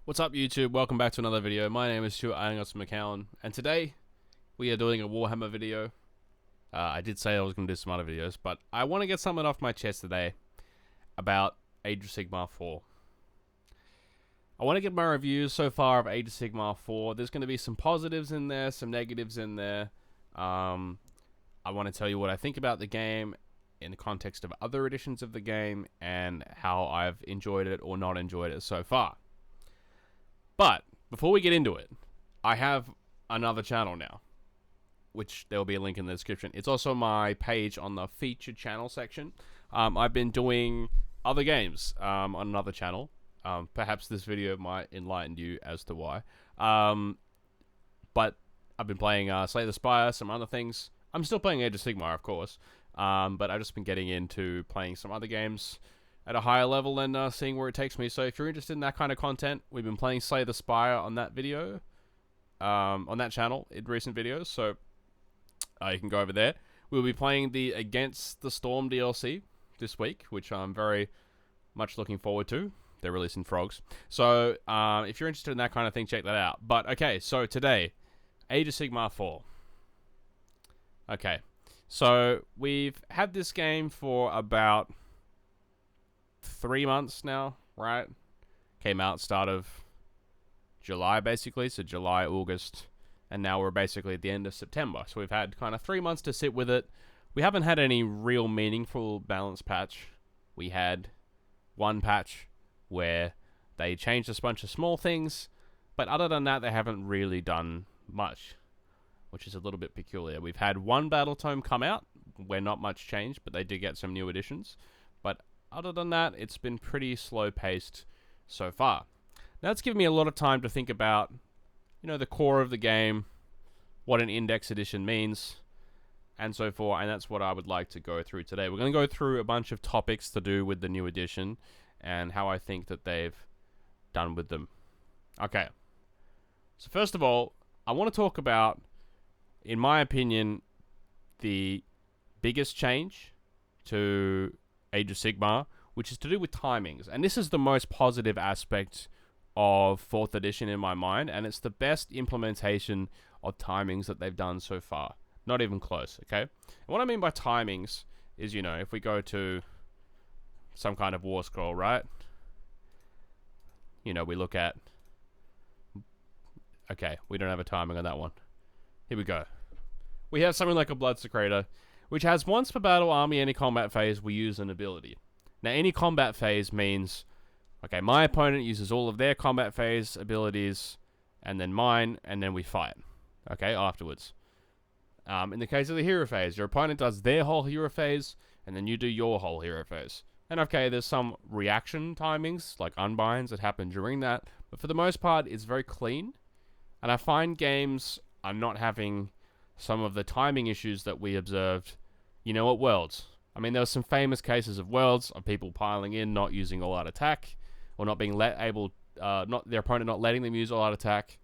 What's up YouTube? Welcome back to another video. My name is Stuart Ironjawz, and today we are doing a Warhammer video. I did say I was going to do some other videos, but I want to get something off my chest today about Age of Sigmar 4. I want to get my reviews so far of Age of Sigmar 4. There's going to be some positives in there, some negatives in there. I want to tell you what I think about the game in the context of other editions of the game and how I've enjoyed it or not enjoyed it so far. But before we get into it, I have another channel now, which there will be a link in the description. It's also my page on the featured channel section. I've been doing other games on another channel. Perhaps this video might enlighten you as to why. But I've been playing Slay the Spire, some other things. I'm still playing Age of Sigmar, of course. But I've just been getting into playing some other games at a higher level and seeing where it takes me. So if you're interested in that kind of content, we've been playing Slay the Spire on that video, on that channel in recent videos. So you can go over there. We'll be playing the Against the Storm DLC this week, which I'm very much looking forward to. They're releasing frogs. So if you're interested in that kind of thing, check that out. But okay, so today, Age of Sigmar 4. Okay, so we've had this game for about 3 months now, right? Came out start of July, basically. So July, August, and now we're basically at the end of September. So we've had kind of 3 months to sit with it. We haven't had any real meaningful balance patch. We had one patch where they changed a bunch of small things, but other than that, they haven't really done much, which is a little bit peculiar. We've had one battle tome come out where not much changed, but they did get some new additions. But other than that, it's been pretty slow-paced so far. Now, it's given me a lot of time to think about, the core of the game, what an index edition means, and so forth, and that's what I would like to go through today. We're going to go through a bunch of topics to do with the new edition and how I think that they've done with them. Okay. So first of all, I want to talk about, in my opinion, the biggest change to Age of Sigmar, which is to do with timings. And this is the most positive aspect of 4th edition in my mind, and it's the best implementation of timings that they've done so far. Not even close, okay? And what I mean by timings is, if we go to some kind of war scroll, right? We look at... Okay, we don't have a timing on that one. Here we go. We have something like a Blood Secretor, which has once per battle, army, any combat phase, we use an ability. Now, any combat phase means, okay, my opponent uses all of their combat phase abilities, and then mine, and then we fight, okay, afterwards. In the case of the hero phase, your opponent does their whole hero phase, and then you do your whole hero phase. And okay, there's some reaction timings, like unbinds, that happen during that, but for the most part, it's very clean, and I find games are not having some of the timing issues that we observed, at Worlds. I mean, there were some famous cases of Worlds of people piling in, not using all-out attack, or not being their opponent not letting them use all-out attack,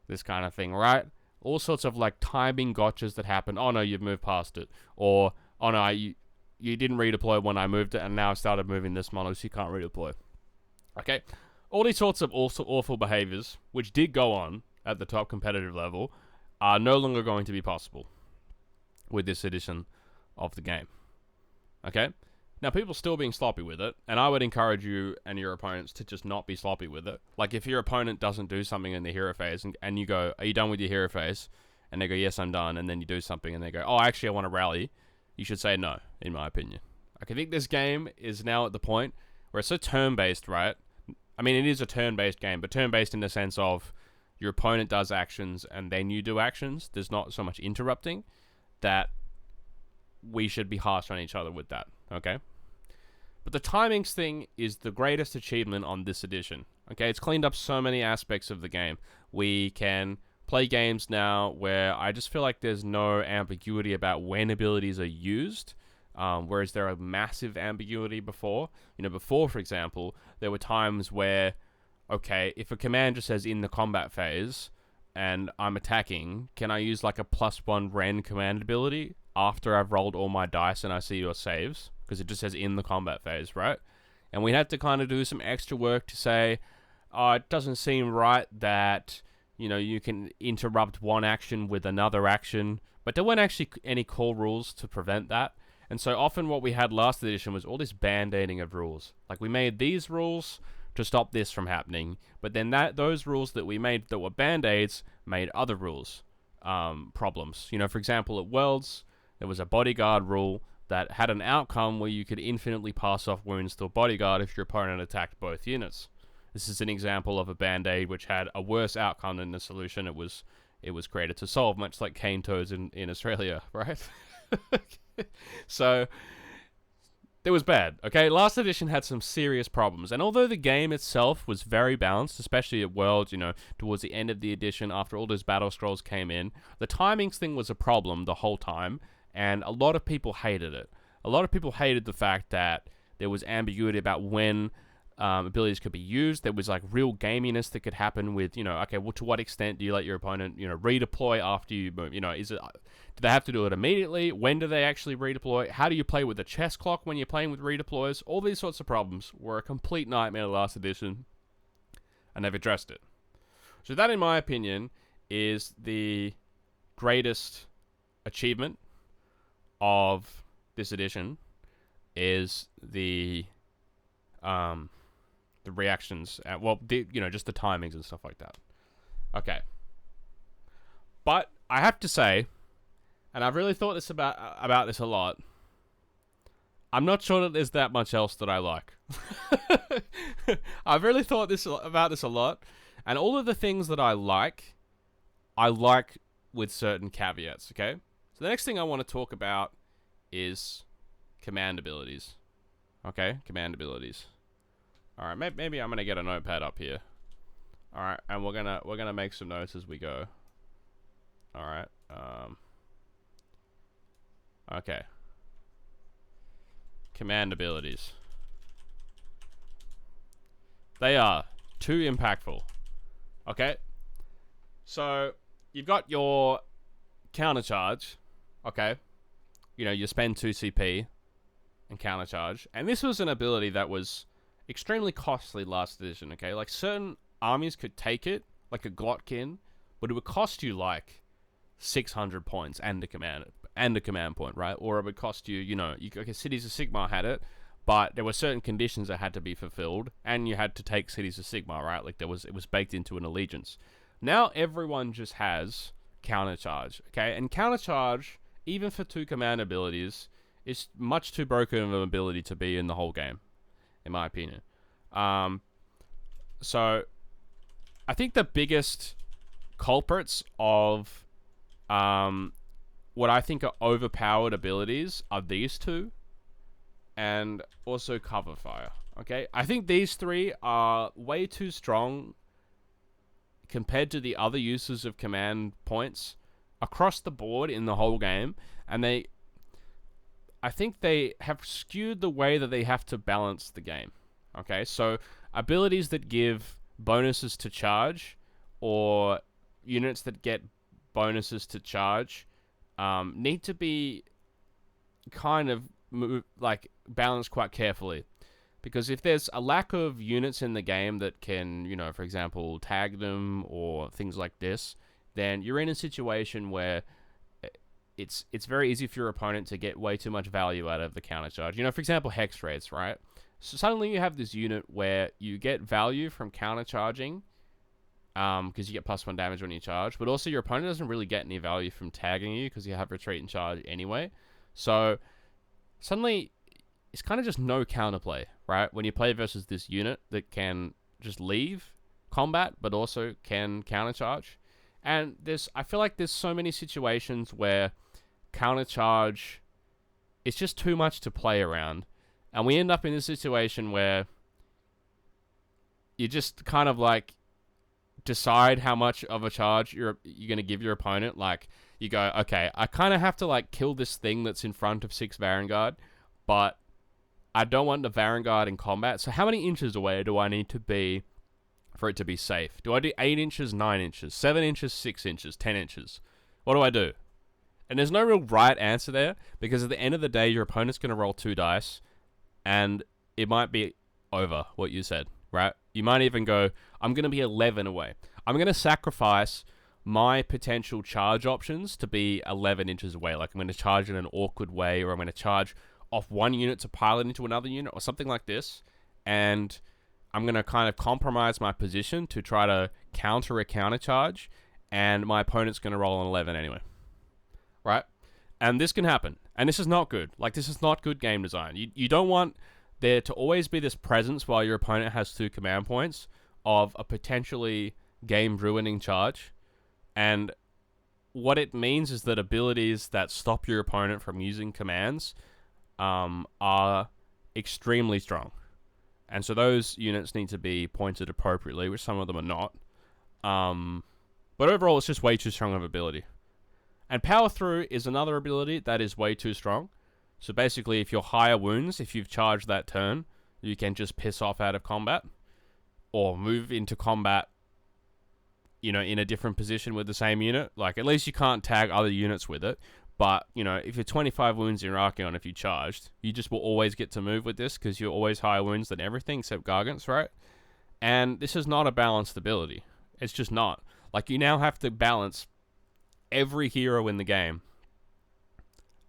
this kind of thing, right? All sorts of timing gotchas that happen. Oh no, you've moved past it, or oh no, you didn't redeploy when I moved it, and now I started moving this model, so you can't redeploy. Okay, all these sorts of also awful behaviors, which did go on at the top competitive level, are no longer going to be possible with this edition of the game. Okay? Now, people are still being sloppy with it, and I would encourage you and your opponents to just not be sloppy with it. Like, if your opponent doesn't do something in the hero phase, and you go, are you done with your hero phase? And they go, yes, I'm done, and then you do something, and they go, oh, actually, I want to rally. You should say no, in my opinion. I think this game is now at the point where it's so turn-based, right? I mean, it is a turn-based game, but turn-based in the sense of your opponent does actions and then you do actions. There's not so much interrupting that we should be harsh on each other with that, okay? But the timings thing is the greatest achievement on this edition, okay? It's cleaned up so many aspects of the game. We can play games now where I just feel like there's no ambiguity about when abilities are used, whereas there are massive ambiguity before. Before, for example, there were times where, okay, if a command just says in the combat phase and I'm attacking, can I use a +1 rend command ability after I've rolled all my dice and I see your saves? Because it just says in the combat phase, right? And we had to kind of do some extra work to say, it doesn't seem right that, you can interrupt one action with another action, but there weren't actually any core rules to prevent that. And so often what we had last edition was all this band-aiding of rules. Like, we made these rules to stop this from happening, but then those rules that we made that were band-aids made other rules problems. For example, at Worlds, there was a bodyguard rule that had an outcome where you could infinitely pass off wounds to a bodyguard if your opponent attacked both units. This is an example of a band-aid which had a worse outcome than the solution it was created to solve, much like cane toads in Australia, right? So it was bad, okay? Last edition had some serious problems, and although the game itself was very balanced, especially at Worlds, towards the end of the edition, after all those battle scrolls came in, the timings thing was a problem the whole time, and a lot of people hated it. A lot of people hated the fact that there was ambiguity about when abilities could be used. There was like real gaminess that could happen with, okay, well, to what extent do you let your opponent, redeploy after you move? Do they have to do it immediately? When do they actually redeploy? How do you play with the chess clock when you're playing with redeploys? All these sorts of problems were a complete nightmare last edition, and they've addressed it. So that, in my opinion, is the greatest achievement of this edition, is the reactions, just the timings and stuff like that. Okay. But I have to say, and I've really thought about this a lot, I'm not sure that there's that much else that I like. I've really thought about this a lot, and all of the things that I like with certain caveats, okay? So the next thing I want to talk about is command abilities. Okay, command abilities. All right, maybe I'm gonna get a notepad up here. All right, and we're gonna make some notes as we go. All right. Okay. Command abilities. They are too impactful. Okay. So you've got your countercharge. Okay. You spend 2 CP and countercharge, and this was an ability that was extremely costly last edition. Okay, like certain armies could take it, like a Glotkin, but it would cost you like 600 points and a command point, right? Or it would cost you, okay, Cities of Sigmar had it, but there were certain conditions that had to be fulfilled, and you had to take Cities of Sigmar, right? Like it was baked into an allegiance. Now everyone just has countercharge, okay? And countercharge, even for 2 command abilities, is much too broken of an ability to be in the whole game, in my opinion. So I think the biggest culprits of what I think are overpowered abilities are these 2, and also cover fire. Okay, I think these 3 are way too strong compared to the other uses of command points across the board in the whole game, and I think they have skewed the way that they have to balance the game. Okay, so abilities that give bonuses to charge, or units that get bonuses to charge, need to be kind of balanced quite carefully. Because if there's a lack of units in the game that can, for example, tag them or things like this, then you're in a situation where it's very easy for your opponent to get way too much value out of the countercharge. For example, Hex Raids, right? So suddenly you have this unit where you get value from countercharging, because you get +1 damage when you charge, but also your opponent doesn't really get any value from tagging you because you have retreat and charge anyway. So suddenly it's kind of just no counterplay, right? When you play versus this unit that can just leave combat, but also can countercharge. And I feel like there's so many situations where countercharge is just too much to play around. And we end up in a situation where you just kind of like decide how much of a charge you're going to give your opponent. Like, you go, okay, I kind of have to like kill this thing that's in front of 6 Varangard, but I don't want the Varangard in combat. So how many inches away do I need to be for it to be safe? Do I do 8 inches, 9 inches, 7 inches, 6 inches, 10 inches? What do I do? And there's no real right answer there, because at the end of the day, your opponent's going to roll 2 dice, and it might be over what you said, right? You might even go, I'm going to be 11 away. I'm going to sacrifice my potential charge options to be 11 inches away. Like I'm going to charge in an awkward way, or I'm going to charge off one unit to pilot into another unit, or something like this. And I'm going to kind of compromise my position to try to counter a counter charge, and my opponent's going to roll an 11 anyway. Right? And this can happen. And this is not good. Like, this is not good game design. You don't want there to always be this presence while your opponent has 2 command points of a potentially game-ruining charge. And what it means is that abilities that stop your opponent from using commands are extremely strong. And so those units need to be pointed appropriately, which some of them are not. But overall, it's just way too strong of ability. And Power Through is another ability that is way too strong. So basically, if you're higher wounds, if you've charged that turn, you can just piss off out of combat. Or move into combat, in a different position with the same unit. Like, at least you can't tag other units with it. But, if you're 25 wounds in Archeon, if you charged, you just will always get to move with this, because you're always higher wounds than everything except Gargants, right? And this is not a balanced ability. It's just not. Like, you now have to balance every hero in the game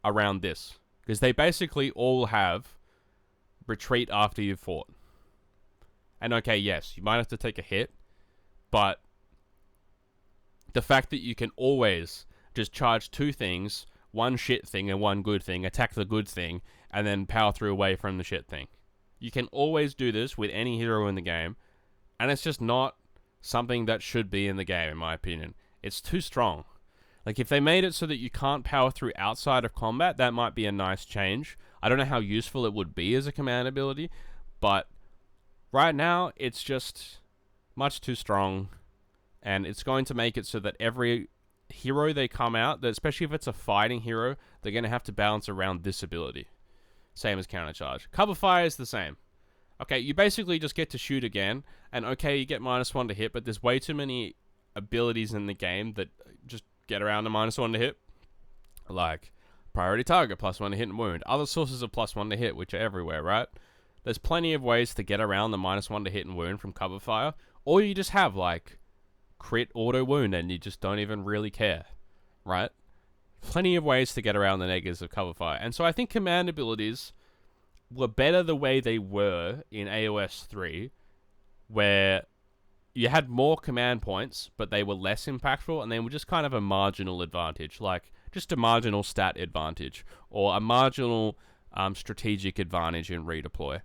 around this. Because they basically all have retreat after you've fought. And okay, yes, you might have to take a hit, but the fact that you can always just charge 2 things, one shit thing and one good thing, attack the good thing, and then power through away from the shit thing. You can always do this with any hero in the game, and it's just not something that should be in the game, in my opinion. It's too strong. Like, if they made it so that you can't power through outside of combat, that might be a nice change. I don't know how useful it would be as a command ability, but right now, it's just much too strong, and it's going to make it so that every hero they come out, especially if it's a fighting hero, they're going to have to balance around this ability. Same as counter charge. Cover fire is the same. Okay, you basically just get to shoot again, and okay, you get -1 to hit, but there's way too many abilities in the game that just get around the -1 to hit. Like, priority target, +1 to hit and wound. Other sources of +1 to hit, which are everywhere, right? There's plenty of ways to get around the -1 to hit and wound from cover fire. Or you just have, like, crit auto wound and you just don't even really care, right? Plenty of ways to get around the negatives of cover fire. And so I think command abilities were better the way they were in AOS 3, where you had more command points, but they were less impactful, and they were just kind of a marginal advantage, like just a marginal stat advantage, or a marginal strategic advantage in redeploy,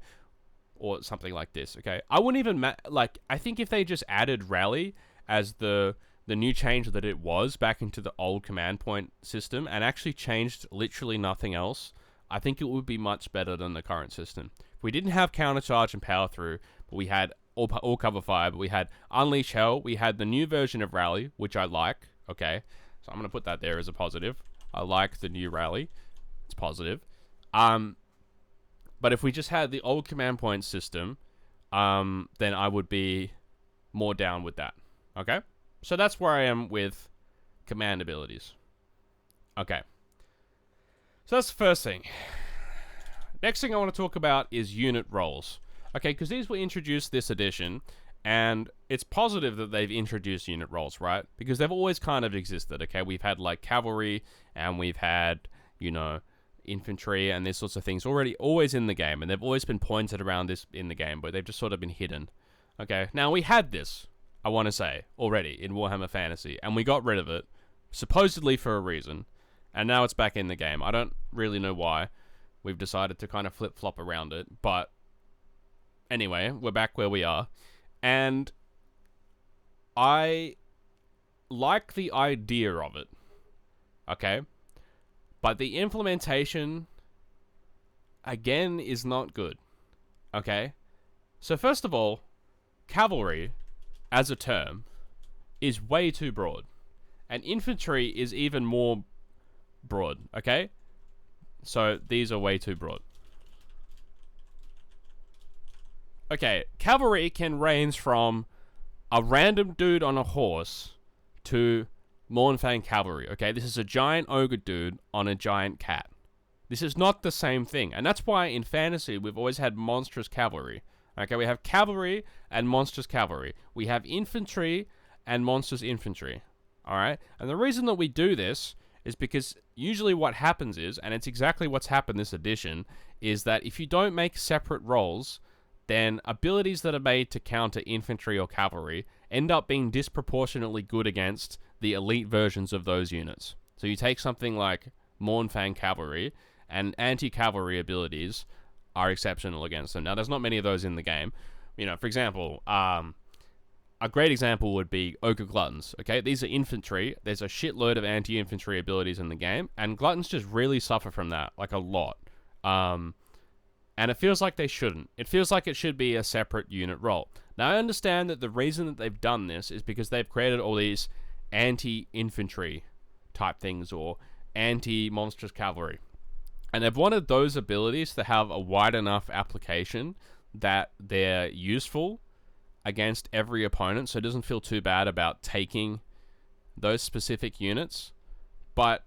or something like this, okay? I wouldn't even, I think if they just added Rally as the new change that it was back into the old command point system, and actually changed literally nothing else, I think it would be much better than the current system. If we didn't have counter charge and power through, but we had all cover fire, but we had Unleash Hell, we had the new version of Rally, which I like, okay? So I'm going to put that there as a positive. I like the new Rally. It's positive. But if we just had the old command point system, then I would be more down with that, okay? So that's where I am with command abilities. Okay. So that's the first thing. Next thing I want to talk about is unit roles. Okay, because these were introduced this edition, and it's positive that they've introduced unit roles, right? Because they've always kind of existed, okay? We've had, like, cavalry, and we've had, infantry, and these sorts of things always in the game, and they've always been pointed around this in the game, but they've just sort of been hidden. Okay, now we had this, I want to say, already in Warhammer Fantasy, and we got rid of it, supposedly for a reason, and now it's back in the game. I don't really know why we've decided to kind of flip-flop around it, but anyway, we're back where we are, and I like the idea of it, okay? But the implementation, again, is not good, okay? So first of all, cavalry, as a term, is way too broad. And infantry is even more broad, okay? So these are way too broad. Okay, cavalry can range from a random dude on a horse to Mournfang cavalry, okay? This is a giant ogre dude on a giant cat. This is not the same thing. And that's why in fantasy, we've always had monstrous cavalry, Okay, we have cavalry and monstrous cavalry. We have infantry and monstrous infantry. Alright? And the reason that we do this is because usually what happens is, and it's exactly what's happened this edition, is that if you don't make separate rolls, then abilities that are made to counter infantry or cavalry end up being disproportionately good against the elite versions of those units. So you take something like Mournfang Cavalry, and anti-cavalry abilities are exceptional against them. Now, there's not many of those in the game. You know, for example, a great example would be Ogre Gluttons, okay? These are infantry. There's a shitload of anti-infantry abilities in the game, and Gluttons just really suffer from that, like a lot. And it feels like they shouldn't. It feels like it should be a separate unit role. Now, I understand that the reason that they've done this is because they've created all these anti-infantry type things, or anti-monstrous cavalry. And they've wanted those abilities to have a wide enough application that they're useful against every opponent, so it doesn't feel too bad about taking those specific units. But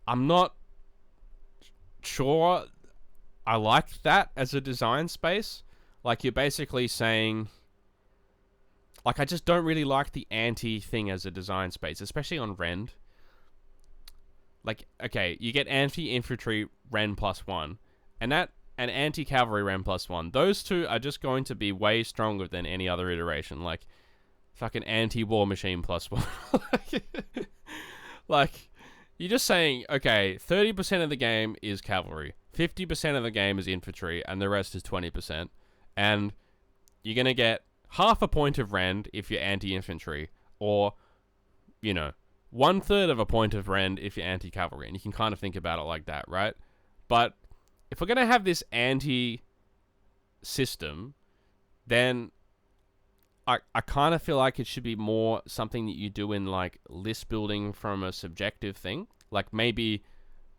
I'm not sure I like that as a design space. Like, you're basically saying, like, I just don't really like the anti thing as a design space, especially on Rend. Like, okay, you get anti-infantry Rend +1, and anti-cavalry Rend +1. Those two are just going to be way stronger than any other iteration. Like, fucking anti-war machine +1. Like, you're just saying, okay, 30% of the game is cavalry, 50% of the game is infantry, and the rest is 20%. And you're going to get half a point of Rend if you're anti-infantry, or, you know, 1/3 of a point of Rend if you're anti-cavalry. And you can kind of think about it like that, right? But if we're going to have this anti-system, then I kind of feel like it should be more something that you do in, like, list building from a subjective thing. Like, maybe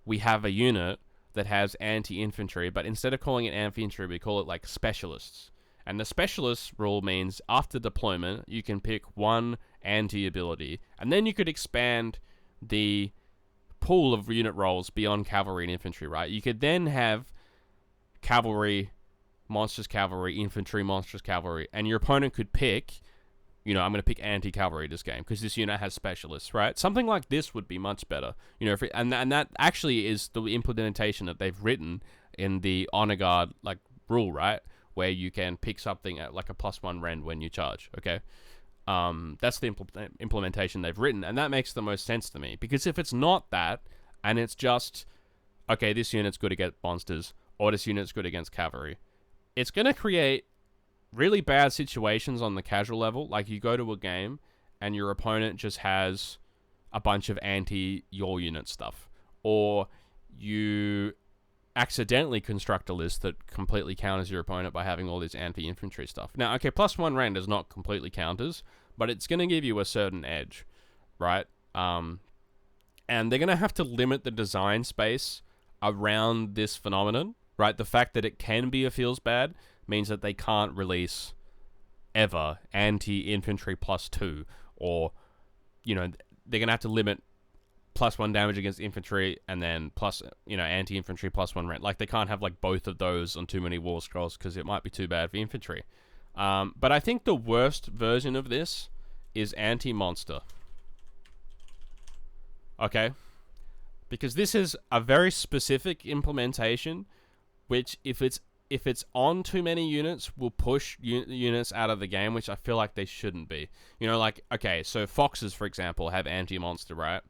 we have a unit that has anti-infantry, but instead of calling it anti-infantry, we call it, like, specialists. And the specialist rule means after deployment, you can pick one anti-ability, and then you could expand the pool of unit roles beyond cavalry and infantry, right? You could then have cavalry, monstrous cavalry, infantry, monstrous cavalry, and your opponent could pick, you know, I'm going to pick anti-cavalry this game because this unit has specialists, right? Something like this would be much better, you know, and that actually is the implementation that they've written in the honor guard, like, rule, right? Where you can pick something at, like, a +1 Rend when you charge, okay? That's the implementation they've written, and that makes the most sense to me, because if it's not that, and it's just, okay, this unit's good against monsters, or this unit's good against cavalry, it's going to create really bad situations on the casual level. Like, you go to a game, and your opponent just has a bunch of anti-your unit stuff, or you accidentally construct a list that completely counters your opponent by having all this anti-infantry stuff. Now, okay, +1 Rend is not completely counters, but it's going to give you a certain edge, right? And they're going to have to limit the design space around this phenomenon, right? The fact that it can be a feels bad means that they can't release ever anti-infantry +2, or, you know, they're going to have to limit +1 damage against infantry, and then plus, you know, anti-infantry +1 Rend. Like, they can't have, like, both of those on too many war scrolls because it might be too bad for infantry. But I think the worst version of this is anti-monster. Okay? Because this is a very specific implementation, which, if it's on too many units, will push units out of the game, which I feel like they shouldn't be. You know, like, okay, so foxes, for example, have anti-monster, right?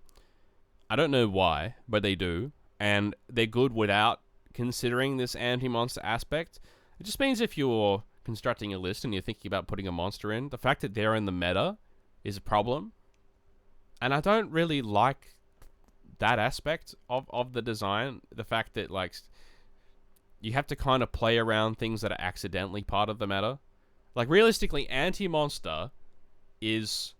I don't know why, but they do, and they're good without considering this anti-monster aspect. It just means if you're constructing a list and you're thinking about putting a monster in, the fact that they're in the meta is a problem. And I don't really like that aspect of the design. The fact that, like, you have to kind of play around things that are accidentally part of the meta. Like, realistically, anti-monster is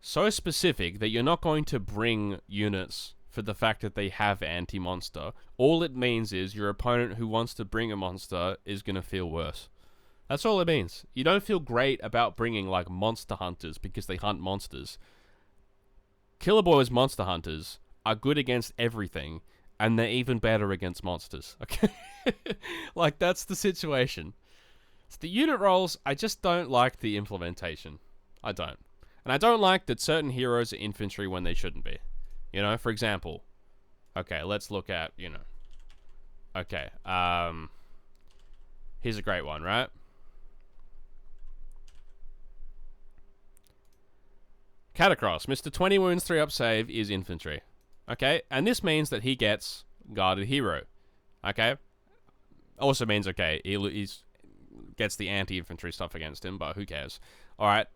so specific that you're not going to bring units for the fact that they have anti-monster. All it means is your opponent who wants to bring a monster is going to feel worse. That's all it means. You don't feel great about bringing, like, monster hunters because they hunt monsters. Killer Boy's monster hunters are good against everything, and they're even better against monsters. Okay? Like, that's the situation. So the unit roles, I just don't like the implementation. I don't. And I don't like that certain heroes are infantry when they shouldn't be. You know, for example, okay, let's look at, you know, okay, here's a great one, right? Catacross, Mr. 20 wounds, 3 up save is infantry. Okay, and this means that he gets guarded hero. Okay, also means, okay, he's gets the anti-infantry stuff against him, but who cares? Alright,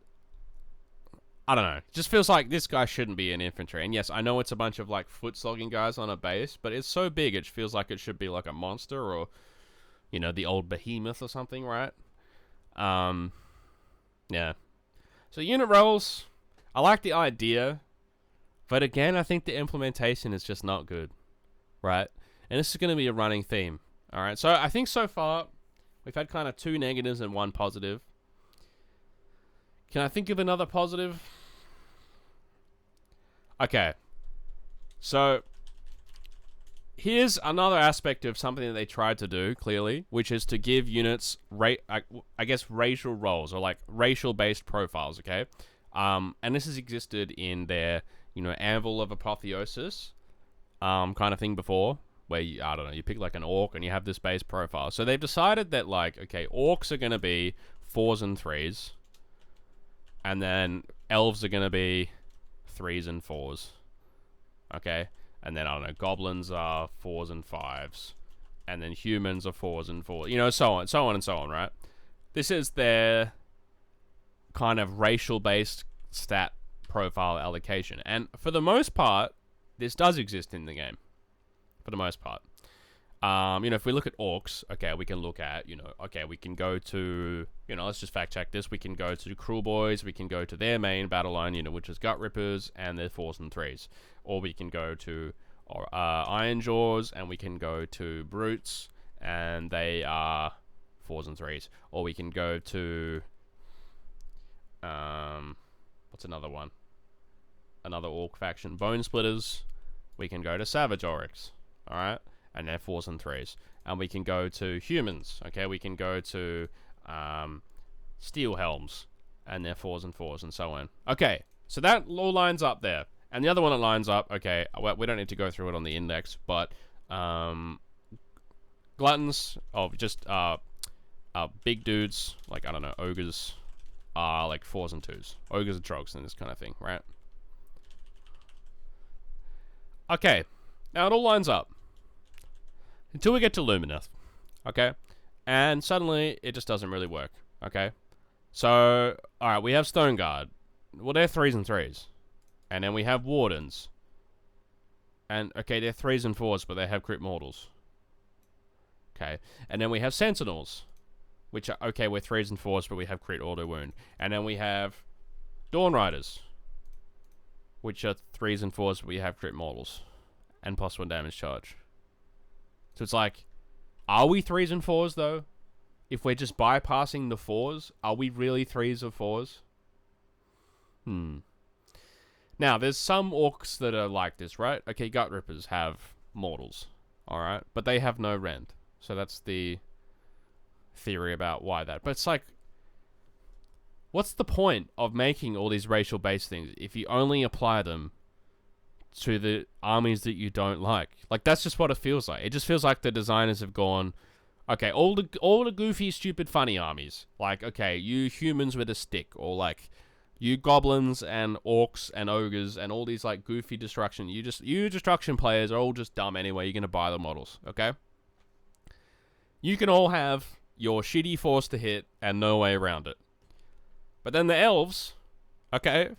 I don't know. It just feels like this guy shouldn't be an infantry. And yes, I know it's a bunch of like foot slogging guys on a base, but it's so big it feels like it should be like a monster or, you know, the old behemoth or something, right? Yeah. So unit roles, I like the idea, but again, I think the implementation is just not good, right? And this is going to be a running theme, all right? So I think so far, we've had kind of 2 negatives and 1 positive. Can I think of another positive? Okay. So, here's another aspect of something that they tried to do, clearly, which is to give units, I guess, racial roles, or like racial-based profiles, okay? And this has existed in their, you know, Anvil of Apotheosis kind of thing before, where, you, I don't know, you pick like an orc and you have this base profile. So they've decided that, like, okay, orcs are going to be 4s and 3s, and then elves are going to be 3s and 4s. Okay? And then, I don't know, goblins are 4s and 5s. And then humans are 4s and 4s. You know, so on and so on, right? This is their kind of racial-based stat profile allocation. And for the most part, this does exist in the game. For the most part. You know, if we look at orcs, okay, we can look at, you know, okay, we can go to, you know, let's just fact check this. We can go to Cruel Boys, we can go to their main battle line, you know, which is Gut Rippers, and they're 4s and 3s. Or we can go to Ironjawz, and we can go to Brutes, and they are 4s and 3s. Or we can go to, what's another one? Another orc faction, Bone Splitters. We can go to Savage Oryx, alright? And they're 4s and 3s. And we can go to humans, okay? We can go to Steel Helms, and they're 4s and 4s, and so on. Okay, so that all lines up there. And the other one that lines up, okay, we don't need to go through it on the index, but gluttons of just big dudes, like, I don't know, ogres, are like 4s and 2s. Ogres and trogs and this kind of thing, right? Okay, now it all lines up. Until we get to Lumineth, okay? And suddenly, it just doesn't really work, okay? So, alright, we have Stone Guard. Well, they're 3s and 3s. And then we have Wardens. And, okay, they're 3s and 4s, but they have crit mortals. Okay. And then we have Sentinels. Which are, okay, we're 3s and 4s, but we have crit auto wound. And then we have Dawn Riders. Which are 3s and 4s, but we have crit mortals. And +1 damage charge. So it's like, are we 3s and 4s, though? If we're just bypassing the 4s, are we really 3s or 4s? Now, there's some orcs that are like this, right? Okay, Gut Rippers have mortals, alright? But they have no rend. So that's the theory about why that. But it's like, what's the point of making all these racial-based things if you only apply them to the armies that you don't like? Like, that's just what it feels like. It just feels like the designers have gone, okay, all the goofy, stupid, funny armies. Like, okay, you humans with a stick, or like, you goblins and orcs and ogres and all these like goofy destruction. You destruction players are all just dumb anyway. You're gonna buy the models, okay? You can all have your shitty force to hit and no way around it. But then the elves, okay,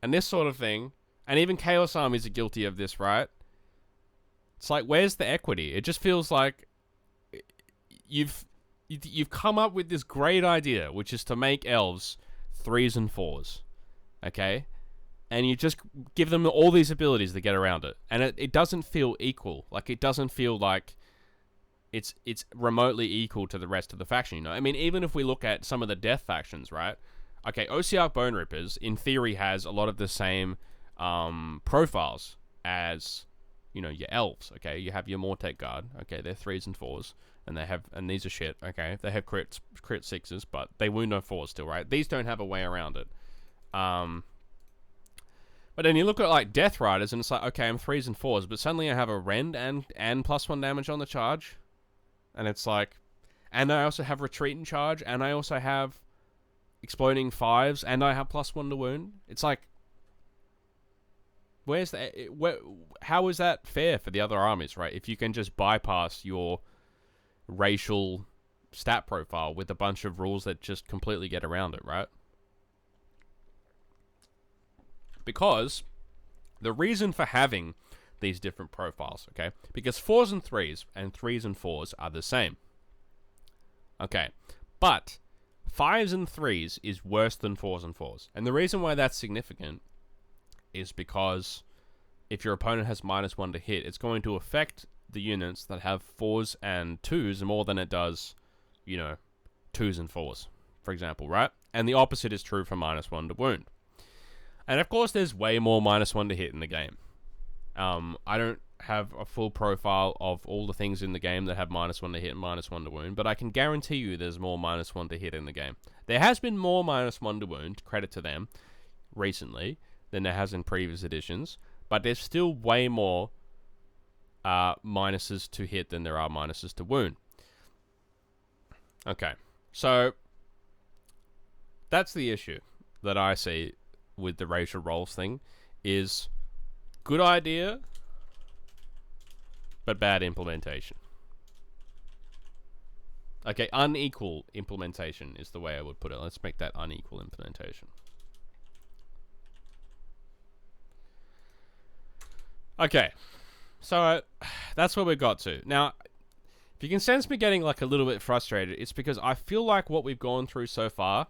and this sort of thing, and even Chaos armies are guilty of this, right? It's like, where's the equity? It just feels like you've come up with this great idea, which is to make elves 3s and 4s, okay? And you just give them all these abilities to get around it. And it doesn't feel equal. Like, it doesn't feel like it's remotely equal to the rest of the faction, you know? I mean, even if we look at some of the death factions, right? Okay, OCR Bone Rippers, in theory, has a lot of the same profiles as, you know, your elves, okay? You have your Mortek Guard, okay? They're 3s and 4s. and these are shit. Okay, they have crit 6s, but they wound on 4s still, right? These don't have a way around it. But then you look at like Death Riders, and it's like, okay, I'm 3s and 4s, but suddenly I have a rend and +1 damage on the charge, and it's like, and I also have retreat and charge, and I also have exploding 5s, and I have +1 to wound. It's like, where's that? How is that fair for the other armies, right? If you can just bypass your racial stat profile with a bunch of rules that just completely get around it, right? Because the reason for having these different profiles, okay? Because 4s and 3s and 3s and 4s are the same. Okay, but 5s and 3s is worse than 4s and 4s. And the reason why that's significant is because if your opponent has -1 to hit, it's going to affect the units that have 4s and 2s more than it does, 2s and 4s, for example, right? And the opposite is true for -1 to wound. And of course, there's way more -1 to hit in the game. I don't have a full profile of all the things in the game that have -1 to hit and -1 to wound, but I can guarantee you there's more -1 to hit in the game. There has been more -1 to wound, credit to them, recently than there has in previous editions, but there's still way more minuses to hit than there are minuses to wound. Okay, so that's the issue that I see with the racial roles thing, is good idea, but bad implementation. Okay, unequal implementation is the way I would put it. Let's make that unequal implementation. Okay, so that's where we got to. Now, if you can sense me getting like a little bit frustrated, it's because I feel like what we've gone through so far,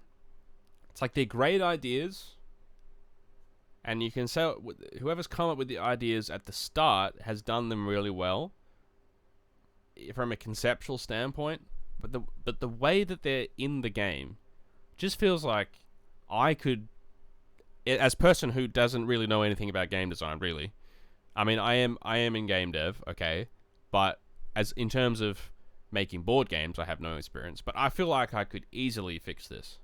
it's like they're great ideas, and you can say whoever's come up with the ideas at the start has done them really well from a conceptual standpoint, but the way that they're in the game just feels like I could, as a person who doesn't really know anything about game design, really. I mean, I am in game dev, okay, but as in terms of making board games, I have no experience. But I feel like I could easily fix this.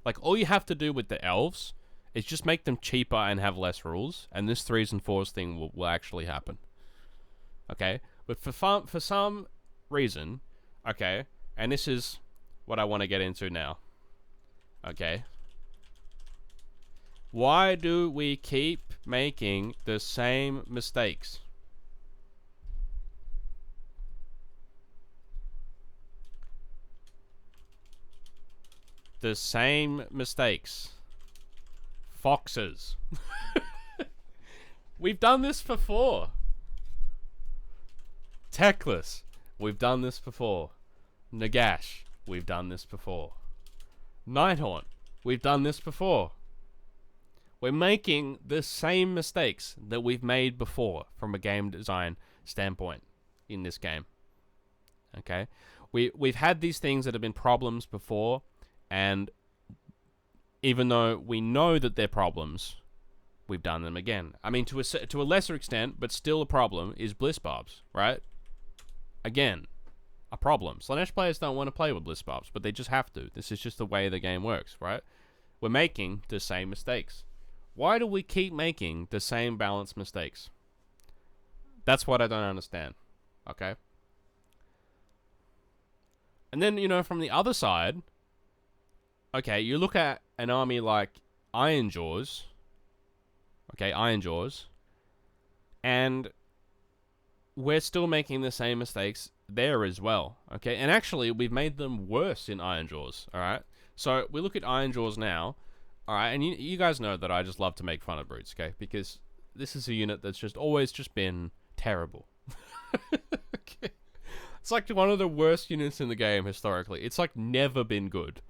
Like, all you have to do with the elves is just make them cheaper and have less rules, and this 3s and 4s thing will actually happen. Okay, but for some reason, okay, and this is what I want to get into now. Okay. Why do we keep making the same mistakes? The same mistakes. Foxes. We've done this before. Techless. We've done this before. Nagash. We've done this before. Nighthaunt. We've done this before. We're making the same mistakes that we've made before from a game design standpoint in this game. Okay? We've had these things that have been problems before, and even though we know that they're problems, we've done them again. I mean, to a lesser extent, but still a problem, is Bliss Barbs, right? Again, a problem. Slanesh players don't want to play with Bliss Barbs, but they just have to. This is just the way the game works, right? We're making the same mistakes. Why do we keep making the same balanced mistakes? That's what I don't understand. Okay? And then, from the other side, okay, you look at an army like Ironjawz. Okay, Ironjawz. And we're still making the same mistakes there as well. Okay, and actually, we've made them worse in Ironjawz. Alright? So, we look at Ironjawz now. Alright, and you guys know that I just love to make fun of brutes, okay? Because this is a unit that's just always just been terrible. Okay. It's like one of the worst units in the game historically. It's like never been good.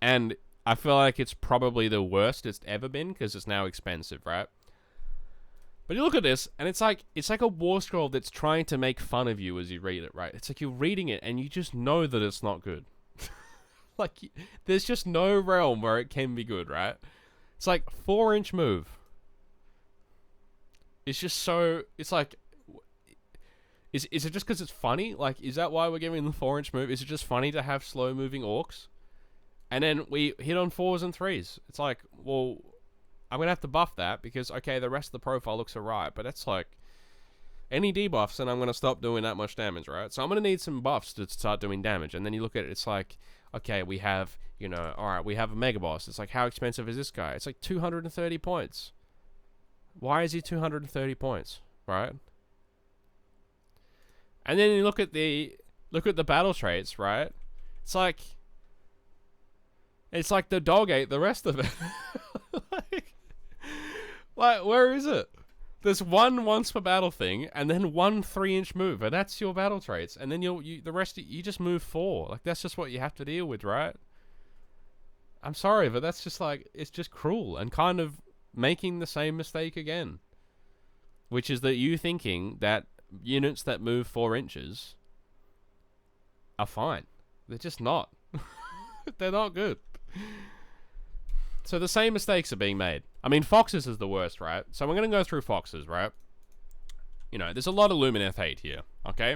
And I feel like it's probably the worst it's ever been because it's now expensive, right? But you look at this, and it's like a war scroll that's trying to make fun of you as you read it, right? It's like you're reading it, and you just know that it's not good. Like, there's just no realm where it can be good, right? It's like 4-inch move. It's just so... It's Is it just because it's funny? Like, is that why we're giving the 4-inch move? Is it just funny to have slow-moving orcs? And then we hit on 4s and 3s. It's like, well, I'm going to have to buff that because, okay, the rest of the profile looks alright. But that's like, any debuffs and I'm going to stop doing that much damage, right? So I'm going to need some buffs to start doing damage. And then you look at it, it's like, okay, we have, you know, alright, we have a Mega Boss. It's like, how expensive is this guy? It's like 230 points. Why is he 230 points, right? And then you look at the battle traits, right? It's like the dog ate the rest of it. like, where is it? There's one once per battle thing, and then one 3-inch move, and that's your battle traits. And then the rest you just move 4. Like, that's just what you have to deal with, right? I'm sorry, but that's just like, it's just cruel and kind of making the same mistake again, which is that you thinking that units that move 4 inches are fine. They're just not. They're not good. So the same mistakes are being made. I mean, Foxes is the worst, right? So we're going to go through Foxes, right? You know, there's a lot of Lumineth hate here, okay?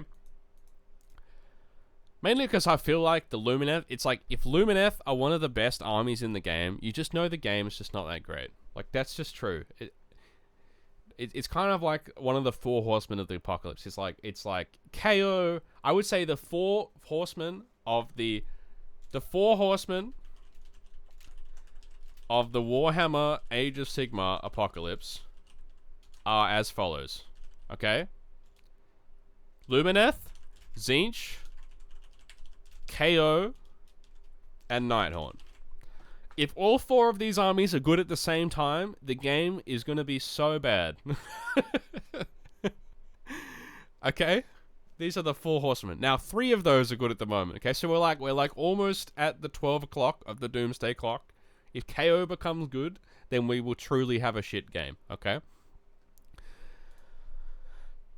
Mainly because I feel like the Lumineth, it's like, if Lumineth are one of the best armies in the game, you just know the game is just not that great. Like, that's just true. It's kind of like one of the 4 horsemen of the apocalypse. It's like KO. I would say the 4 horsemen of the 4 horsemen of the Warhammer Age of Sigmar apocalypse are as follows. Okay? Lumineth, Tzeentch, KO, and Nighthaunt. If all 4 of these armies are good at the same time, the game is going to be so bad. Okay? These are the 4 horsemen. Now, 3 of those are good at the moment. Okay? So we're like almost at the 12 o'clock of the Doomsday Clock. If KO becomes good, then we will truly have a shit game. Okay?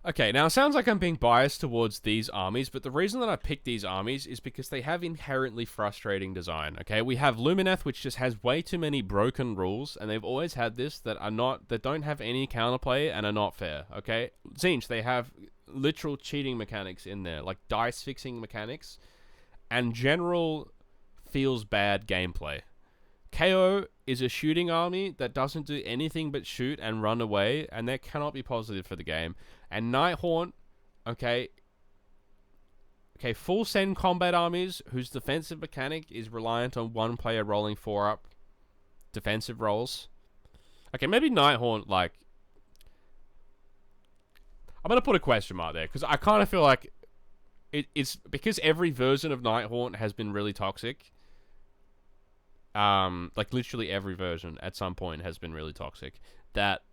Okay, now it sounds like I'm being biased towards these armies, but the reason that I picked these armies is because they have inherently frustrating design, okay? We have Lumineth, which just has way too many broken rules, and they've always had this that don't have any counterplay and are not fair, okay? Tzeentch, they have literal cheating mechanics in there, like dice fixing mechanics, and general feels bad gameplay. KO is a shooting army that doesn't do anything but shoot and run away, and that cannot be positive for the game. And Nighthaunt, okay, full send combat armies whose defensive mechanic is reliant on one player rolling 4 up defensive rolls. Okay, maybe Nighthaunt, like, I'm going to put a question mark there, because I kind of feel like it's because every version of Nighthaunt has been really toxic. Like literally every version at some point has been really toxic, that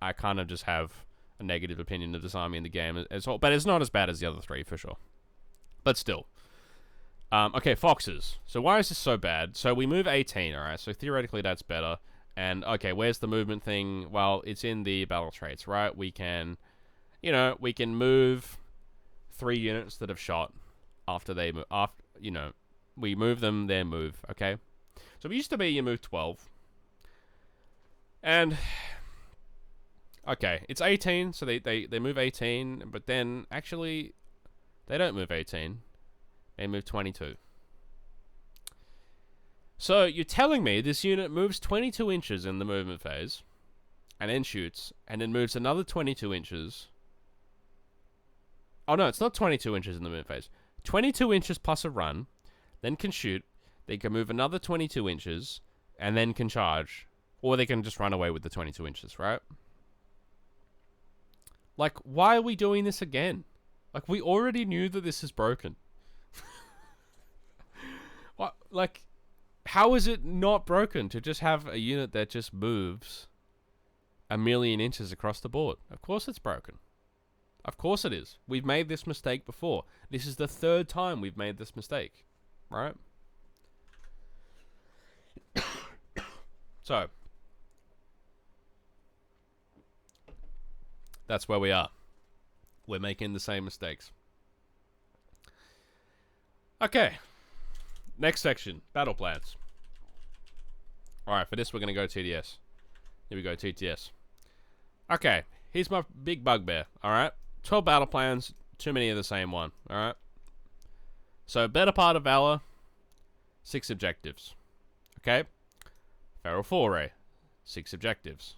I kind of just have a negative opinion of this army in the game as well, but it's not as bad as the other 3 for sure. But still. Okay, Foxes. So why is this so bad? So we move 18, alright, so theoretically that's better. And, okay, where's the movement thing? Well, it's in the battle traits, right? We can, we can move 3 units that have shot after they move, we move them, they move, okay? So it used to be you move 12. And, okay, it's 18, so they move 18, but then, actually, they don't move 18. They move 22. So, you're telling me this unit moves 22 inches in the movement phase, and then shoots, and then moves another 22 inches. Oh, no, it's not 22 inches in the movement phase. 22 inches plus a run, then can shoot. They can move another 22 inches, and then can charge. Or they can just run away with the 22 inches, right? Like, why are we doing this again? Like, we already knew that this is broken. What? Like, how is it not broken to just have a unit that just moves a million inches across the board? Of course it's broken. Of course it is. We've made this mistake before. This is the 3rd time we've made this mistake, right? So, that's where we are. We're making the same mistakes. Okay. Next section, battle plans. Alright, for this we're going to go TDS. Here we go, TTS. Okay, here's my big bugbear, alright? 12 battle plans, too many of the same one. All right. So better part of valor, 6 objectives. Okay. Feral foray, 6 objectives.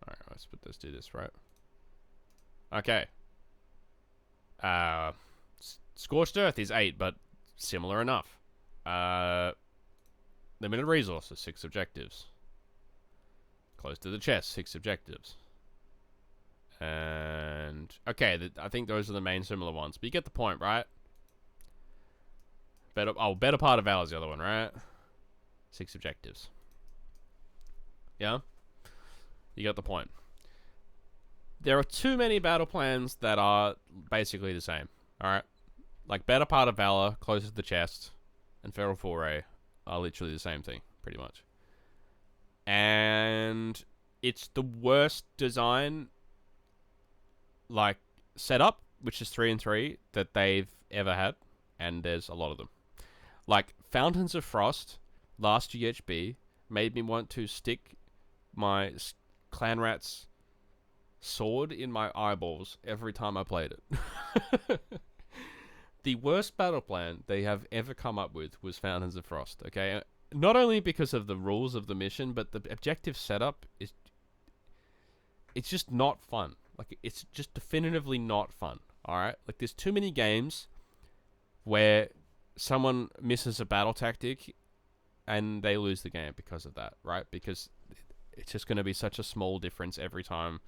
All right, let's do this right. Okay. Scorched Earth is 8, but similar enough. Limited resources, 6 objectives. Close to the chest, 6 objectives. And okay, I think those are the main similar ones. But you get the point, right? Better part of valor is the other one, right? 6 objectives. Yeah? You got the point. There are too many battle plans that are basically the same. Alright? Like, better part of valor, closer to the chest, and feral foray are literally the same thing, pretty much. And it's the worst design, like, setup, which is 3 and 3, that they've ever had. And there's a lot of them. Like, Fountains of Frost, last GHB, made me want to stick my Clan Rat's sword in my eyeballs every time I played it. The worst battle plan they have ever come up with was Fountains of Frost, okay? Not only because of the rules of the mission, but the objective setup is... It's just not fun. Like, it's just definitively not fun, alright? Like, there's too many games where someone misses a battle tactic and they lose the game because of that, right? Because it's just going to be such a small difference every time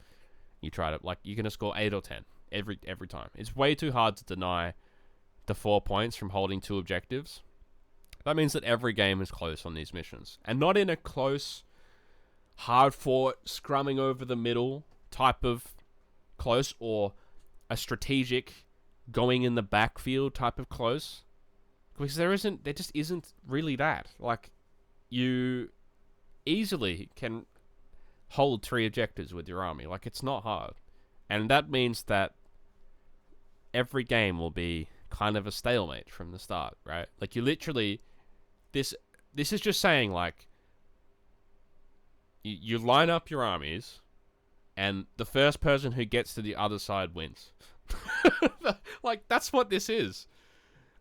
you try to... Like, you're going to score 8 or 10 every time. It's way too hard to deny the 4 points from holding 2 objectives. That means that every game is close on these missions. And not in a close, hard-fought, scrumming over the middle type of close, or a strategic, going in the backfield type of close. Because there just isn't really that. Like, you easily can hold 3 objectives with your army. Like, it's not hard. And that means that every game will be kind of a stalemate from the start, right? Like, you literally... This is just saying, like, you line up your armies, and the first person who gets to the other side wins. Like, that's what this is.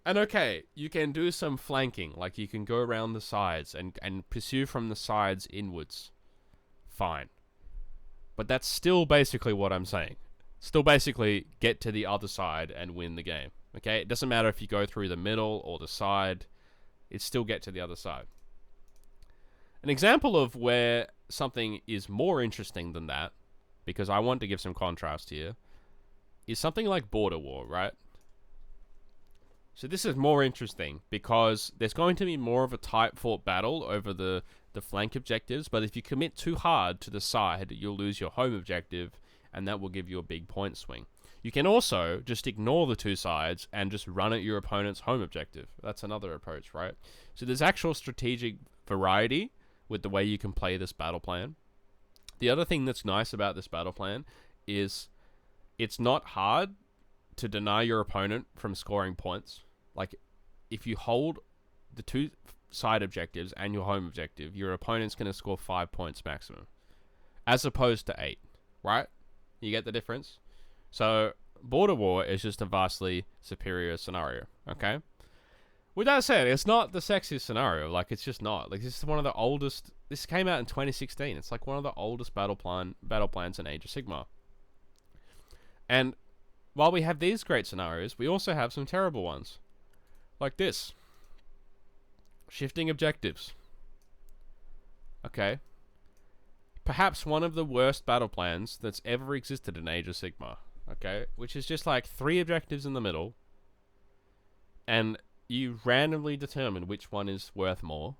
And okay, you can do some flanking, like you can go around the sides and pursue from the sides inwards. Fine. But that's still basically what I'm saying. Still basically get to the other side and win the game. Okay? It doesn't matter if you go through the middle or the side. It's still get to the other side. An example of where something is more interesting than that, because I want to give some contrast here, is something like Border War, right? So this is more interesting because there's going to be more of a tight fought battle over the flank objectives, but if you commit too hard to the side, you'll lose your home objective, and that will give you a big point swing. You can also just ignore the 2 sides and just run at your opponent's home objective. That's another approach, right? So there's actual strategic variety with the way you can play this battle plan. The other thing that's nice about this battle plan is it's not hard to deny your opponent from scoring points. Like, if you hold the 2 side objectives and your home objective, your opponent's going to score 5 points maximum, as opposed to 8, right? You get the difference? So, Border War is just a vastly superior scenario, okay? With that said, it's not the sexiest scenario. Like, it's just not. Like, this is one of the oldest... This came out in 2016. It's like one of the oldest battle plans in Age of Sigmar. And while we have these great scenarios, we also have some terrible ones. Like this. Shifting objectives. Okay. Perhaps one of the worst battle plans that's ever existed in Age of Sigmar. Okay? Which is just like 3 objectives in the middle. And you randomly determine which one is worth more.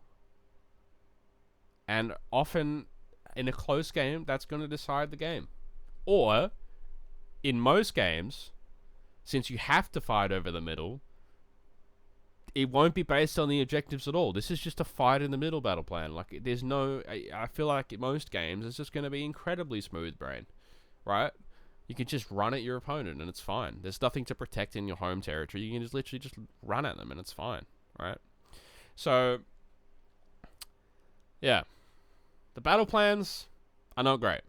And often, in a close game, that's going to decide the game. Or, in most games, since you have to fight over the middle, it won't be based on the objectives at all. This is just a fight in the middle battle plan. Like, there's no... I feel like in most games, it's just going to be incredibly smooth brain. Right? You can just run at your opponent and it's fine. There's nothing to protect in your home territory. You can just literally just run at them and it's fine. Right? So, yeah. The battle plans are not great.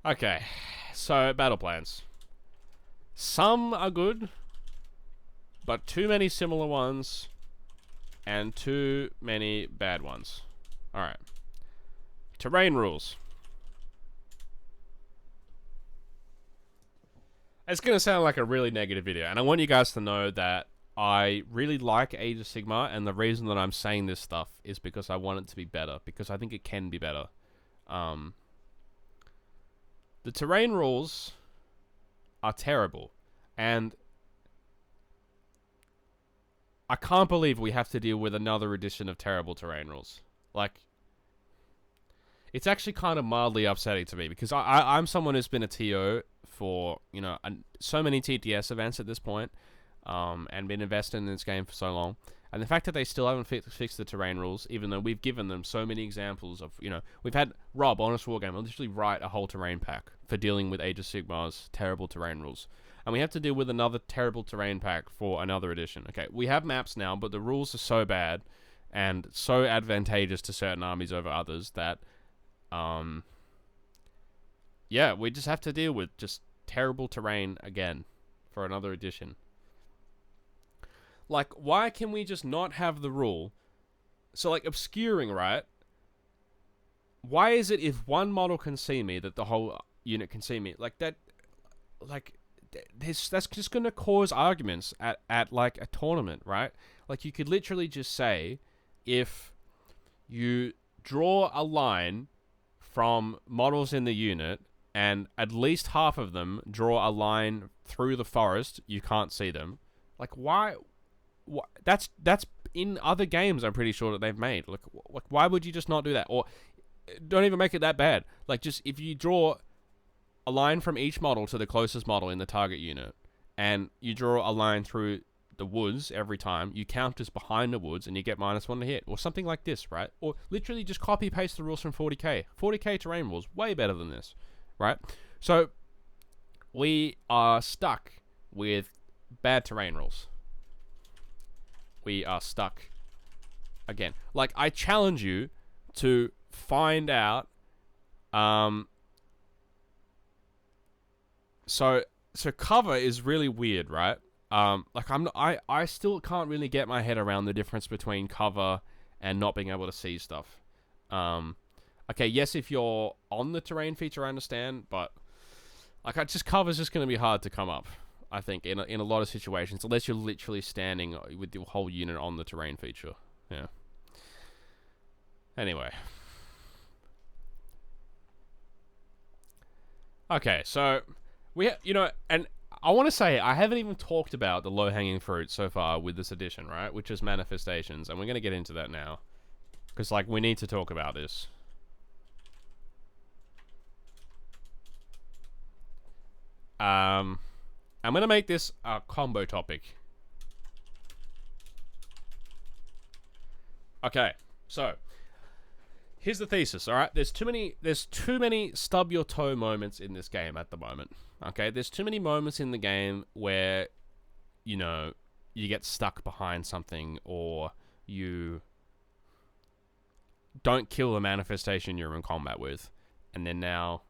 Okay. So, battle plans. Some are good, but too many similar ones and too many bad ones. Alright. Terrain rules. It's going to sound like a really negative video, and I want you guys to know that I really like Age of Sigmar, and the reason that I'm saying this stuff is because I want it to be better, because I think it can be better. The terrain rules are terrible, and I can't believe we have to deal with another edition of terrible terrain rules. Like, it's actually kind of mildly upsetting to me, because I'm someone who's been a TO for, you know, so many TTS events at this point, and been invested in this game for so long. And the fact that they still haven't fixed the terrain rules, even though we've given them so many examples of, you know, we've had Rob, Honest Wargame, literally write a whole terrain pack for dealing with Age of Sigmar's terrible terrain rules. And we have to deal with another terrible terrain pack for another edition. Okay, we have maps now, but the rules are so bad and so advantageous to certain armies over others that, yeah, we just have to deal with just terrible terrain again for another edition. Like, why can we just not have the rule? So, like, obscuring, right? Why is it if one model can see me that the whole unit can see me? Like, that, like, that's just going to cause arguments at, like, a tournament, right? Like, you could literally just say, if you draw a line from models in the unit, and at least half of them draw a line through the forest, you can't see them. Like, why? That's in other games, I'm pretty sure that they've made. Like, why would you just not do that? Or don't even make it that bad. Like, just if you draw a line from each model to the closest model in the target unit, and you draw a line through the woods every time, you count as behind the woods, and you get -1 to hit, or something like this, right? Or literally just copy paste the rules from 40k. 40k terrain rules, way better than this, right? So we are stuck with bad terrain rules. We are stuck again. Like, I challenge you to find out. So cover is really weird, right? Like, I still can't really get my head around the difference between cover and not being able to see stuff. Okay, yes, if you're on the terrain feature, I understand, but like, cover's just going to be hard to come up, I think, in a lot of situations, unless you're literally standing with your whole unit on the terrain feature. Yeah. Anyway. Okay, so you know, and I want to say I haven't even talked about the low-hanging fruit so far with this edition, right? Which is manifestations, and we're going to get into that now, because, like, we need to talk about this. I'm going to make this a combo topic. Okay, so here's the thesis, alright? There's too many stub your toe moments in this game at the moment. Okay, there's too many moments in the game where, you know, you get stuck behind something, or you don't kill the manifestation you're in combat with, and then now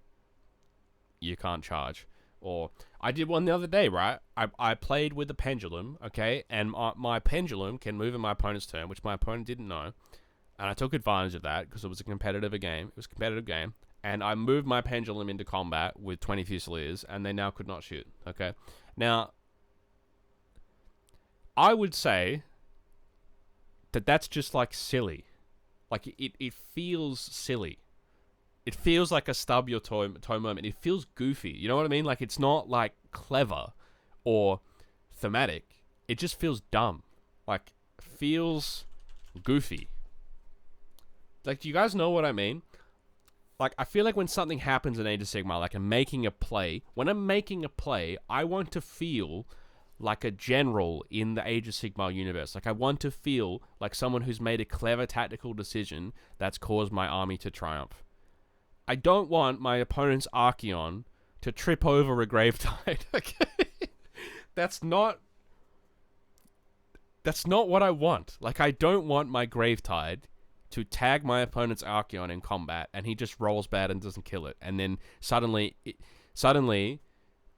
you can't charge. Or I did one the other day, right? I played with the pendulum, okay? And my pendulum can move in my opponent's turn, which my opponent didn't know. And I took advantage of that because it was a competitive game. It was a competitive game. And I moved my pendulum into combat with 20 Fusiliers, and they now could not shoot, okay? Now, I would say that that's just, like, silly. Like, it feels silly. It feels like a stub your toe moment. It feels goofy. You know what I mean? Like, it's not, like, clever or thematic. It just feels dumb. Like, feels goofy. Like, do you guys know what I mean? Like, I feel like when something happens in Age of Sigmar, like I'm making a play, when I'm making a play, I want to feel like a general in the Age of Sigmar universe. Like, I want to feel like someone who's made a clever tactical decision that's caused my army to triumph. I don't want my opponent's Archeon to trip over a Gravetide, okay? That's not what I want. Like, I don't want my Gravetide to tag my opponent's Archeon in combat, and he just rolls bad and doesn't kill it. And then suddenly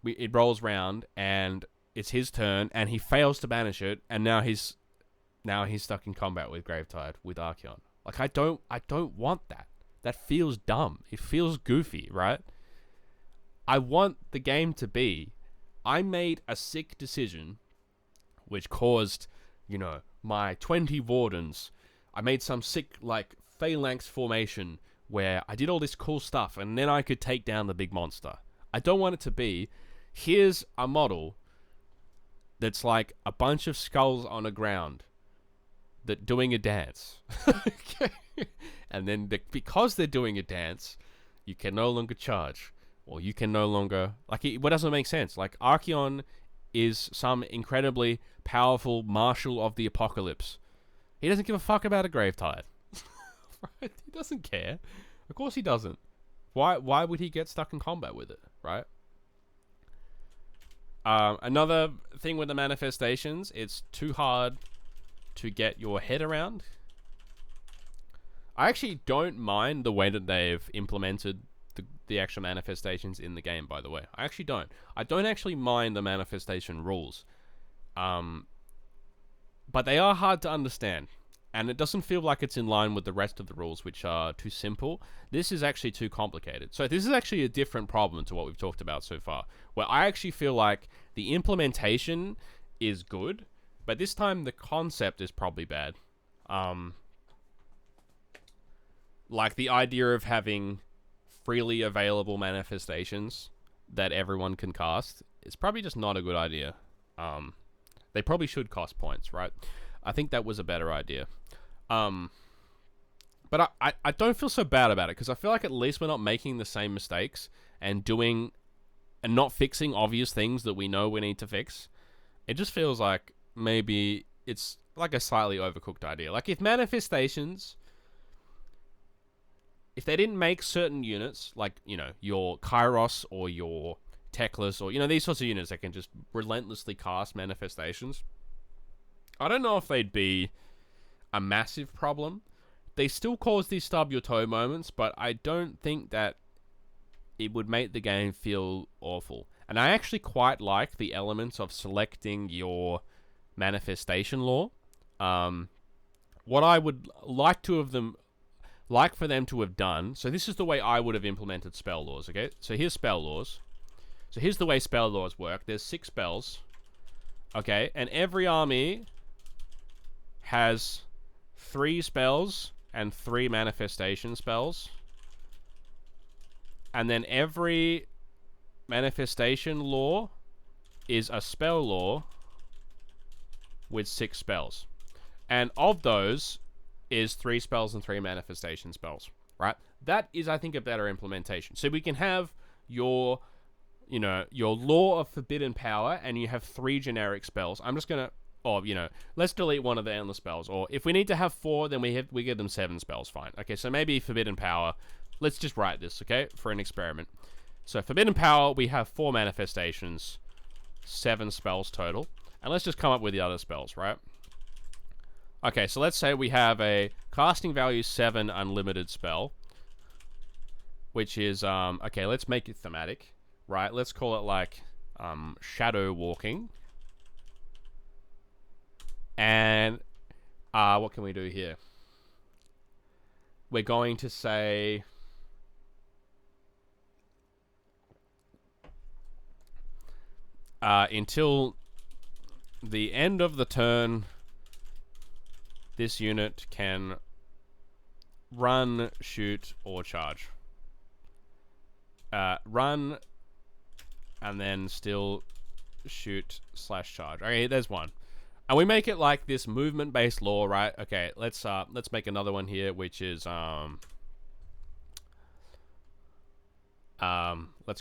it rolls round and it's his turn, and he fails to banish it, and now he's stuck in combat with Gravetide with Archeon. Like, I don't want that. That feels dumb. It feels goofy, right? I want the game to be, I made a sick decision which caused, my 20 Wardens. I made some sick, like, phalanx formation where I did all this cool stuff, and then I could take down the big monster. I don't want it to be, here's a model that's like a bunch of skulls on a ground that doing a dance. Okay. And then because they're doing a dance, you can no longer charge. Or you can no longer... Like, what doesn't make sense? Like, Archeon is some incredibly powerful marshal of the apocalypse. He doesn't give a fuck about a Gravetide. Right? He doesn't care. Of course he doesn't. Why would he get stuck in combat with it, right? Another thing with the manifestations, it's too hard to get your head around. I actually don't mind the way that they've implemented the actual manifestations in the game, by the way. I actually don't. I don't actually mind the manifestation rules. But they are hard to understand. And it doesn't feel like it's in line with the rest of the rules, which are too simple. This is actually too complicated. So this is actually a different problem to what we've talked about so far, where I actually feel like the implementation is good, but this time the concept is probably bad. Like the idea of having freely available manifestations that everyone can cast is probably just not a good idea. They probably should cost points, right? I think that was a better idea. But I don't feel so bad about it, because I feel like at least we're not making the same mistakes and not fixing obvious things that we know we need to fix. It just feels like maybe it's like a slightly overcooked idea. Like, if manifestations, if they didn't make certain units, like, your Kairos or your Teclis or, these sorts of units that can just relentlessly cast manifestations, I don't know if they'd be a massive problem. They still cause these stub your toe moments, but I don't think that it would make the game feel awful. And I actually quite like the elements of selecting your manifestation lore. What I would like for them to have done, so this is the way I would have implemented spell laws, okay? So here's spell laws. So here's the way spell laws work. There's 6 spells, okay? And every army has 3 spells and 3 manifestation spells. And then every manifestation lore is a spell lore with 6 spells. And of those is 3 spells and 3 manifestation spells, right? That is, I think, a better implementation. So we can have your lore of forbidden power, and you have 3 generic spells. I'm just going to, let's delete one of the endless spells. Or if we need to have 4, then we give them 7 spells, fine. Okay, so maybe forbidden power. Let's just write this, okay, for an experiment. So forbidden power, we have 4 manifestations, 7 spells total. And let's just come up with the other spells, right? Okay, so let's say we have a casting value 7 unlimited spell, which is, okay, let's make it thematic, right? Let's call it like shadow walking. And what can we do here? We're going to say until the end of the turn, this unit can run, shoot, or charge. Run, and then still shoot / charge. Okay, there's one. And we make it like this movement-based lore, right? Okay, let's make another one here, which is let's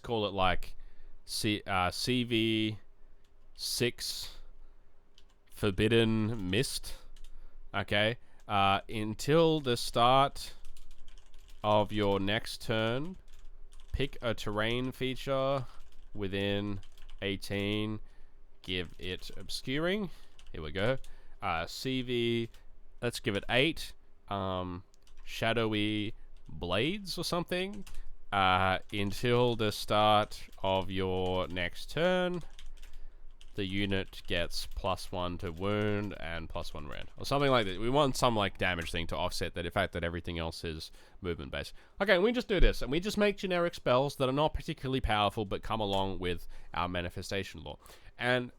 call it like CV6 Forbidden Mist. Okay, until the start of your next turn, pick a terrain feature within 18, give it obscuring. Here we go. CV, let's give it 8. Shadowy blades or something. until the start of your next turn, the unit gets +1 to wound and +1 rand, or something like that. We want some like damage thing to offset that, the fact that everything else is movement based. Okay, we just do this, and we just make generic spells that are not particularly powerful but come along with our manifestation law. And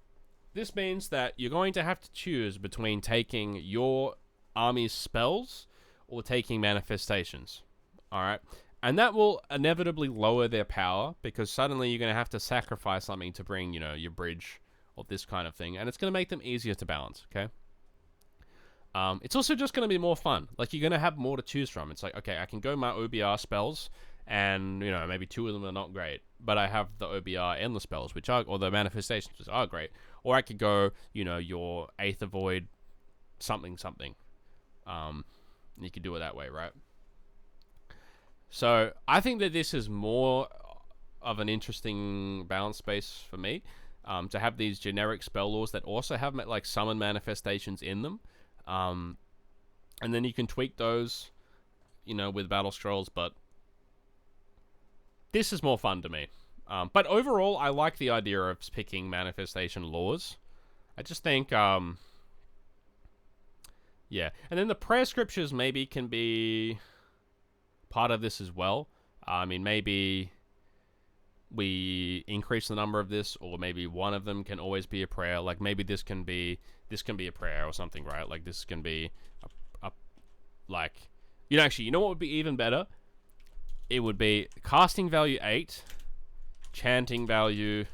this means that you're going to have to choose between taking your army's spells or taking manifestations. All right. And that will inevitably lower their power, because suddenly you're going to have to sacrifice something to bring, you know, your bridge or this kind of thing. And it's going to make them easier to balance, okay? It's also just going to be more fun. Like, you're going to have more to choose from. It's like, okay, I can go my OBR spells, and, you know, maybe 2 of them are not great, but I have the OBR and the spells, which are, or the manifestations, which are great. Or I could go, you know, your Aether Void something. You could do it that way, right? So I think that this is more of an interesting balance space for me, to have these generic spell laws that also have like summon manifestations in them, and then you can tweak those, you know, with battle scrolls. But this is more fun to me. But overall, I like the idea of picking manifestation laws. I just think, yeah. And then the prayer scriptures maybe can be part of this as well. I mean, maybe we increase the number of this, or maybe one of them can always be a prayer. Like, maybe this can be a prayer or something, right? Like, this can be a like, you know, actually, you know what would be even better? It would be casting value 8, chanting value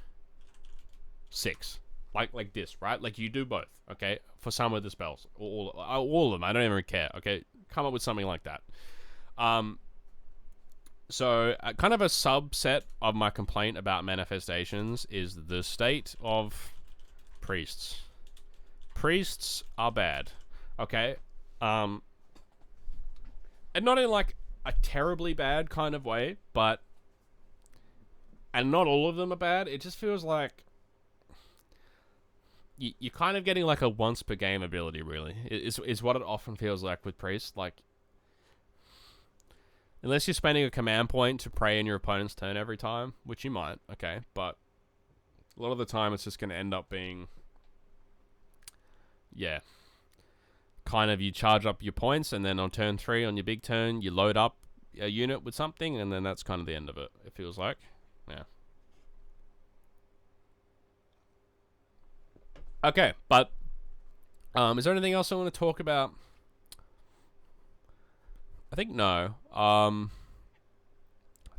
6. Like this, right? Like, you do both, okay? For some of the spells, all of them. I don't even care, okay? Come up with something like that. So, kind of a subset of my complaint about manifestations is the state of priests. Priests are bad, okay? And not in like a terribly bad kind of way, but, and not all of them are bad. It just feels like you're kind of getting like a once per game ability, really, is what it often feels like with priests. Like, unless you're spending a command point to pray in your opponent's turn every time, which you might, okay, but a lot of the time it's just going to end up being, yeah, kind of you charge up your points, and then on turn 3, on your big turn, you load up a unit with something, and then that's kind of the end of it, it feels like. Yeah. Okay, but is there anything else I want to talk about? I think no. I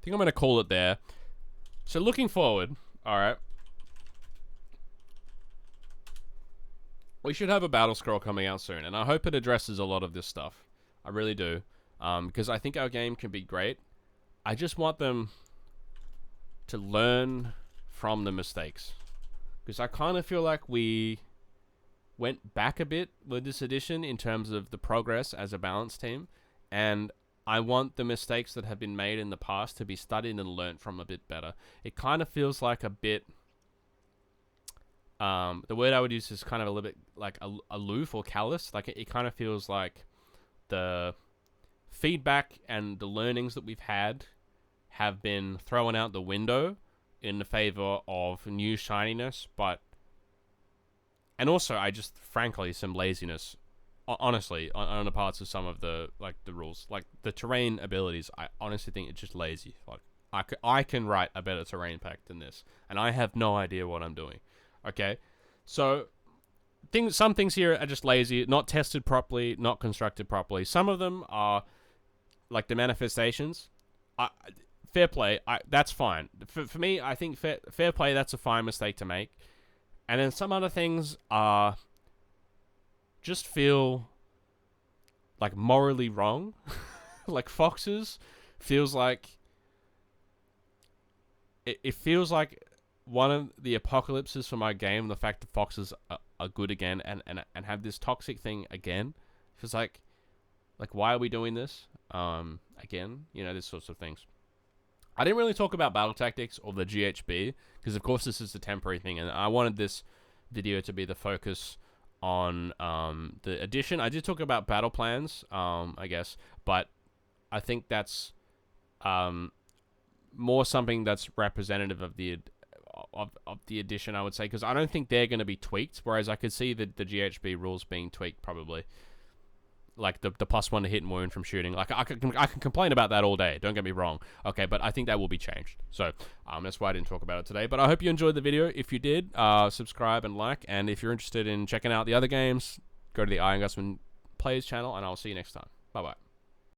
think I'm going to call it there. So looking forward, alright. We should have a battle scroll coming out soon, and I hope it addresses a lot of this stuff. I really do. Because I think our game can be great. I just want them to learn from the mistakes. Because I kind of feel like we went back a bit with this edition in terms of the progress as a balanced team. And I want the mistakes that have been made in the past to be studied and learnt from a bit better. It kind of feels like a bit... the word I would use is kind of a little bit like aloof or callous. Like, it kind of feels like the feedback and the learnings that we've had have been thrown out the window in the favor of new shininess, but... And also, I just, frankly, some laziness, honestly, on the parts of some of the, like, the rules. Like, the terrain abilities, I honestly think it's just lazy. Like, I can write a better terrain pack than this, and I have no idea what I'm doing. Okay? So, some things here are just lazy, not tested properly, not constructed properly. Some of them are, like, the manifestations. Fair play, that's fine. For me, I think fair play, that's a fine mistake to make. And then some other things are just feel like morally wrong. Like Foxes feels like it feels like one of the apocalypses for my game. The fact that Foxes are good again and have this toxic thing again. Feels like why are we doing this again? You know, these sorts of things. I didn't really talk about battle tactics or the GHB, because of course this is a temporary thing, and I wanted this video to be the focus on the addition. I did talk about battle plans, I guess, but I think that's more something that's representative of the edition, I would say, because I don't think they're going to be tweaked. Whereas I could see the GHB rules being tweaked probably. Like the +1 to hit and wound from shooting. Like I can complain about that all day. Don't get me wrong. Okay, but I think that will be changed. So that's why I didn't talk about it today. But I hope you enjoyed the video. If you did, subscribe and like. And if you're interested in checking out the other games, go to the Ironjawz Plays channel, and I'll see you next time. Bye bye.